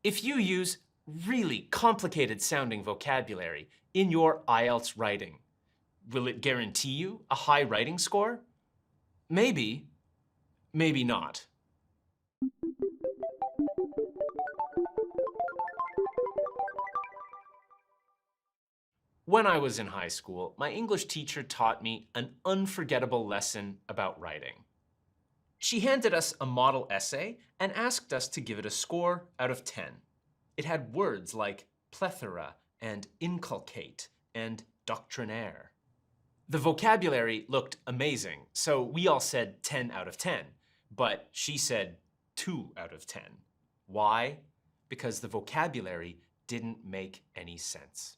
If you use really complicated sounding vocabulary in your IELTS writing, will it guarantee you a high writing score? Maybe, maybe not. When I was in high school, my English teacher taught me an unforgettable lesson about writing. She handed us a model essay and asked us to give it a score out of 10. It had words like plethora and inculcate and doctrinaire. The vocabulary looked amazing, so we all said 10 out of 10, but she said 2 out of 10. Why? Because the vocabulary didn't make any sense.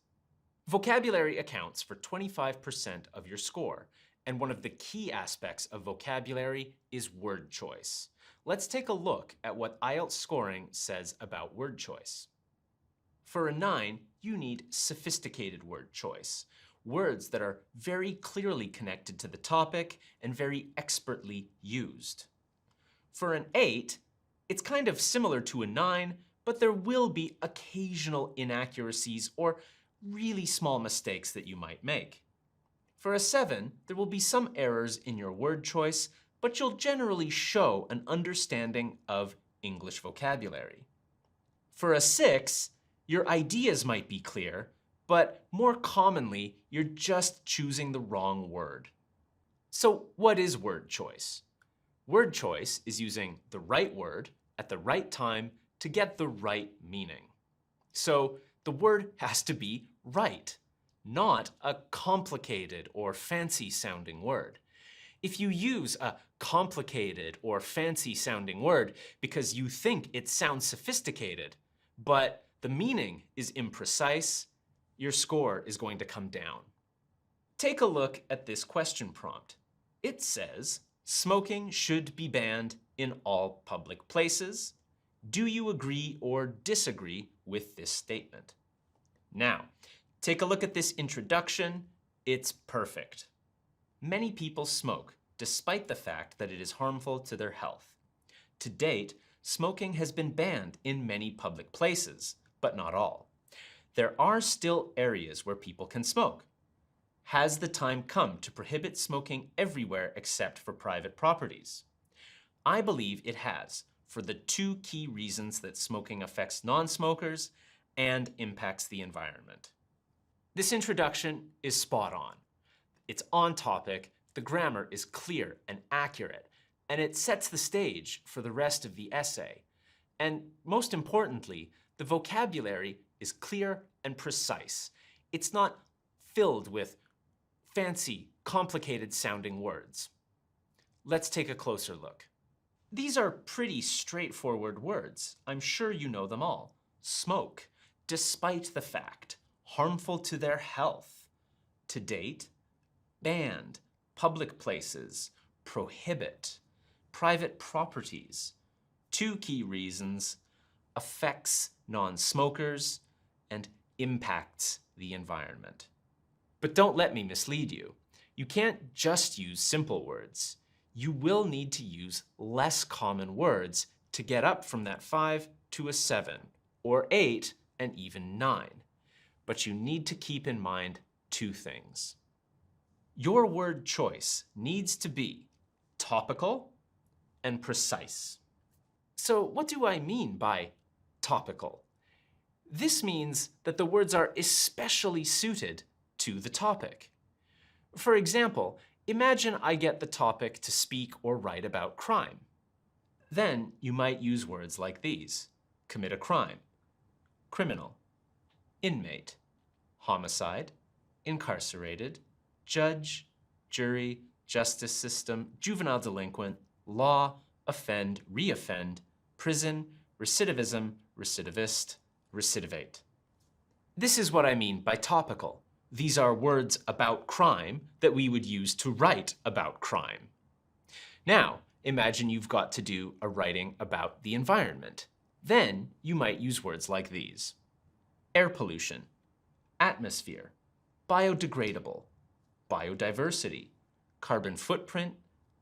Vocabulary accounts for 25% of your score, and one of the key aspects of vocabulary is word choice. Let's take a look at what IELTS scoring says about word choice. For a 9, you need sophisticated word choice, words that are very clearly connected to the topic and very expertly used. For an 8, it's kind of similar to a 9, but there will be occasional inaccuracies or really small mistakes that you might make. For a 7, there will be some errors in your word choice, but you'll generally show an understanding of English vocabulary. For a 6, your ideas might be clear, but more commonly, you're just choosing the wrong word. So what is word choice? Word choice is using the right word at the right time to get the right meaning. So the word has to be right, not a complicated or fancy sounding word. If you use a complicated or fancy sounding word because you think it sounds sophisticated, but the meaning is imprecise, your score is going to come down. Take a look at this question prompt. It says, smoking should be banned in all public places. Do you agree or disagree with this statement? Now, take a look at this introduction. It's perfect. Many people smoke, despite the fact that it is harmful to their health. To date, smoking has been banned in many public places, but not all. There are still areas where people can smoke. Has the time come to prohibit smoking everywhere except for private properties? I believe it has, for the 2 key reasons that smoking affects non-smokers and impacts the environment. This introduction is spot on. It's on topic, the grammar is clear and accurate, and it sets the stage for the rest of the essay. And most importantly, the vocabulary is clear and precise. It's not filled with fancy, complicated sounding words. Let's take a closer look. These are pretty straightforward words. I'm sure you know them all. Smoke, despite the fact, harmful to their health. To date, banned, public places, prohibit, private properties. 2 key reasons, affects non-smokers and impacts the environment. But don't let me mislead you. You can't just use simple words. You will need to use less common words to get up from that 5 to a 7, or 8, and even 9. But you need to keep in mind 2 things. Your word choice needs to be topical and precise. So what do I mean by topical? This means that the words are especially suited to the topic. For example, imagine I get the topic to speak or write about crime. Then you might use words like these: commit a crime, criminal, inmate, homicide, incarcerated, judge, jury, justice system, juvenile delinquent, law, offend, reoffend, prison, recidivism, recidivist, recidivate. This is what I mean by topical. These are words about crime that we would use to write about crime. Now, imagine you've got to do a writing about the environment. Then you might use words like these: air pollution, atmosphere, biodegradable, biodiversity, carbon footprint,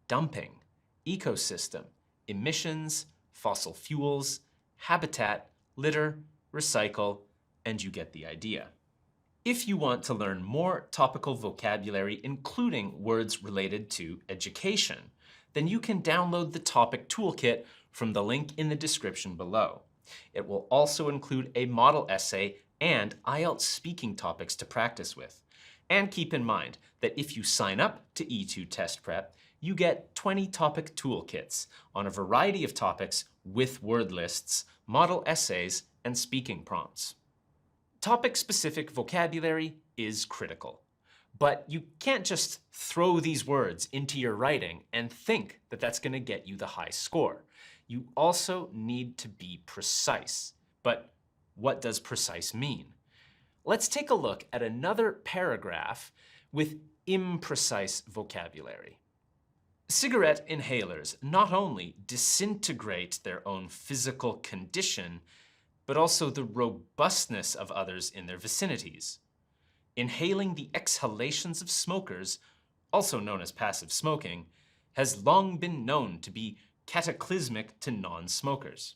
dumping, ecosystem, emissions, fossil fuels, habitat, litter, recycle, and you get the idea. If you want to learn more topical vocabulary, including words related to education, then you can download the topic toolkit from the link in the description below. It will also include a model essay and IELTS speaking topics to practice with. And keep in mind that if you sign up to E2 Test Prep, you get 20 topic toolkits on a variety of topics with word lists, model essays, and speaking prompts. Topic-specific vocabulary is critical, but you can't just throw these words into your writing and think that that's going to get you the high score. You also need to be precise. But what does precise mean? Let's take a look at another paragraph with imprecise vocabulary. Cigarette inhalers not only disintegrate their own physical condition, but also the robustness of others in their vicinities. Inhaling the exhalations of smokers, also known as passive smoking, has long been known to be cataclysmic to non-smokers.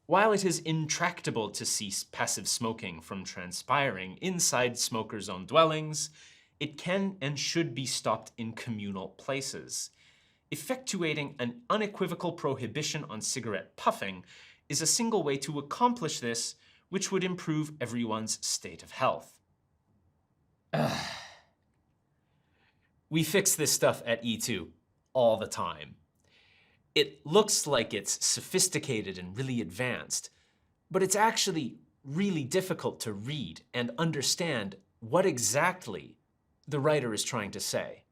While it is intractable to cease passive smoking from transpiring inside smokers' own dwellings, it can and should be stopped in communal places. Effectuating an unequivocal prohibition on cigarette puffing is a single way to accomplish this, which would improve everyone's state of health. We fix this stuff at E2 all the time. It looks like it's sophisticated and really advanced, but it's actually really difficult to read and understand what exactly the writer is trying to say.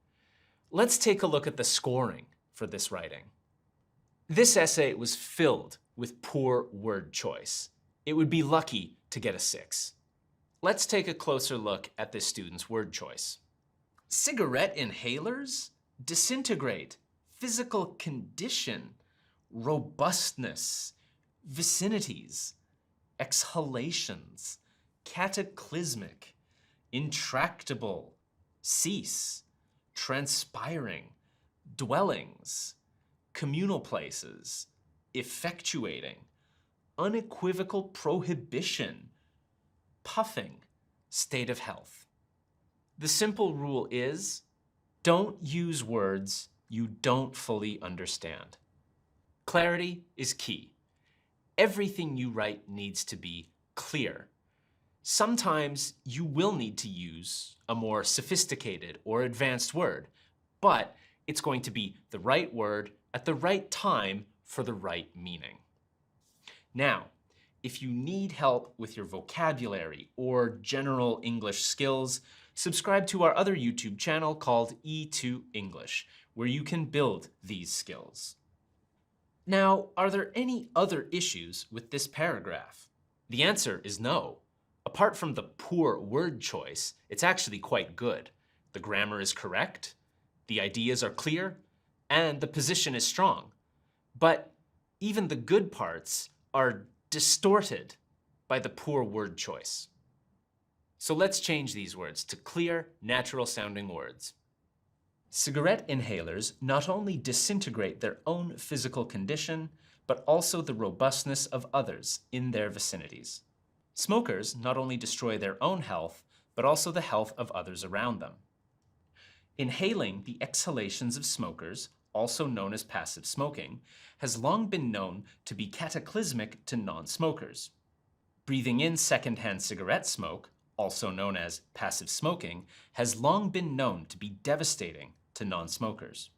Let's take a look at the scoring for this writing. This essay was filled with poor word choice. It would be lucky to get a 6. Let's take a closer look at this student's word choice. Cigarette inhalers disintegrate physical condition, robustness, vicinities, exhalations, cataclysmic, intractable, cease, transpiring, dwellings, communal places, effectuating, unequivocal prohibition, puffing, state of health. The simple rule is, don't use words you don't fully understand. Clarity is key. Everything you write needs to be clear. Sometimes you will need to use a more sophisticated or advanced word, but it's going to be the right word at the right time for the right meaning. Now, if you need help with your vocabulary or general English skills, subscribe to our other YouTube channel called E2 English, where you can build these skills. Now, are there any other issues with this paragraph? The answer is no. Apart from the poor word choice, it's actually quite good. The grammar is correct, the ideas are clear, and the position is strong. But even the good parts are distorted by the poor word choice. So let's change these words to clear, natural-sounding words. Cigarette inhalers not only disintegrate their own physical condition, but also the robustness of others in their vicinities. Smokers not only destroy their own health, but also the health of others around them. Inhaling the exhalations of smokers, also known as passive smoking, has long been known to be cataclysmic to non-smokers. Breathing in secondhand cigarette smoke, also known as passive smoking, has long been known to be devastating to non-smokers.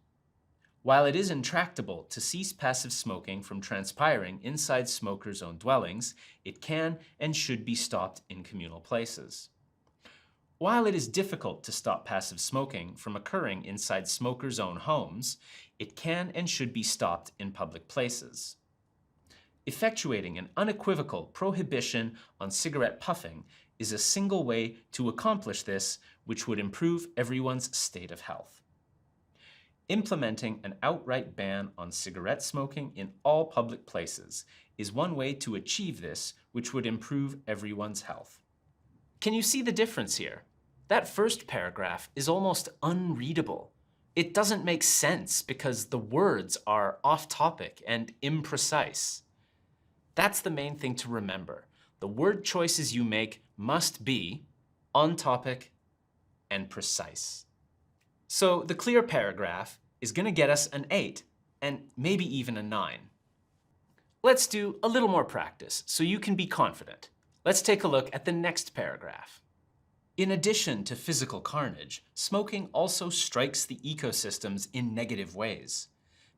While it is intractable to cease passive smoking from transpiring inside smokers' own dwellings, it can and should be stopped in communal places. While it is difficult to stop passive smoking from occurring inside smokers' own homes, it can and should be stopped in public places. Effectuating an unequivocal prohibition on cigarette puffing is a single way to accomplish this, which would improve everyone's state of health. Implementing an outright ban on cigarette smoking in all public places is one way to achieve this, which would improve everyone's health. Can you see the difference here? That first paragraph is almost unreadable. It doesn't make sense because the words are off topic and imprecise. That's the main thing to remember. The word choices you make must be on topic and precise. So the clear paragraph is going to get us an 8 and maybe even a 9. Let's do a little more practice so you can be confident. Let's take a look at the next paragraph. In addition to physical carnage, smoking also strikes the ecosystems in negative ways.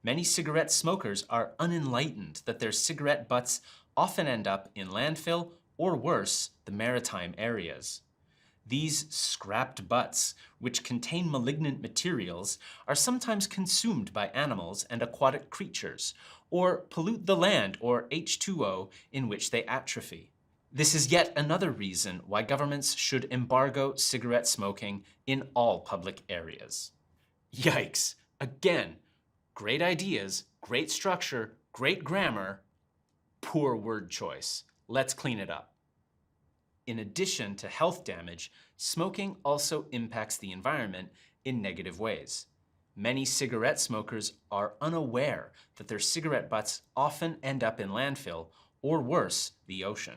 Many cigarette smokers are unenlightened that their cigarette butts often end up in landfill or worse, the maritime areas. These scrapped butts, which contain malignant materials, are sometimes consumed by animals and aquatic creatures, or pollute the land or H2O in which they atrophy. This is yet another reason why governments should embargo cigarette smoking in all public areas. Yikes! Again, great ideas, great structure, great grammar, poor word choice. Let's clean it up. In addition to health damage, smoking also impacts the environment in negative ways. Many cigarette smokers are unaware that their cigarette butts often end up in landfill, or worse, the ocean.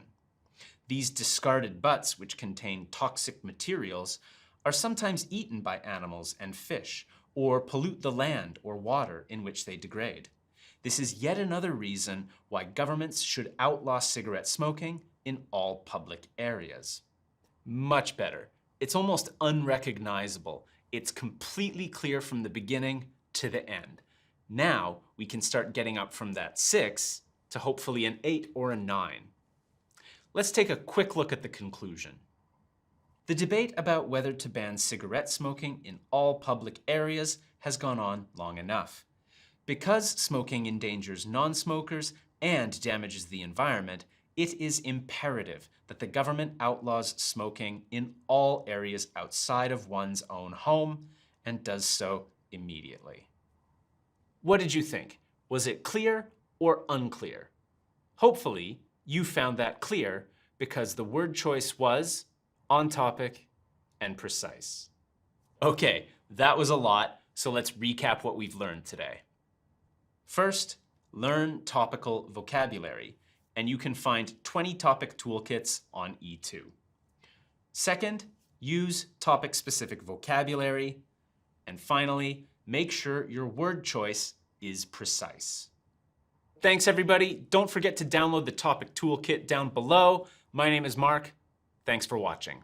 These discarded butts, which contain toxic materials, are sometimes eaten by animals and fish, or pollute the land or water in which they degrade. This is yet another reason why governments should outlaw cigarette smoking in all public areas. Much better. It's almost unrecognizable. It's completely clear from the beginning to the end. Now we can start getting up from that 6 to hopefully an 8 or a 9. Let's take a quick look at the conclusion. The debate about whether to ban cigarette smoking in all public areas has gone on long enough. Because smoking endangers non-smokers and damages the environment, it is imperative that the government outlaws smoking in all areas outside of one's own home and does so immediately. What did you think? Was it clear or unclear? Hopefully, you found that clear because the word choice was on topic and precise. Okay, that was a lot, so let's recap what we've learned today. First, learn topical vocabulary, and you can find 20 topic toolkits on E2. Second, use topic-specific vocabulary. And finally, make sure your word choice is precise. Thanks, everybody. Don't forget to download the topic toolkit down below. My name is Mark. Thanks for watching.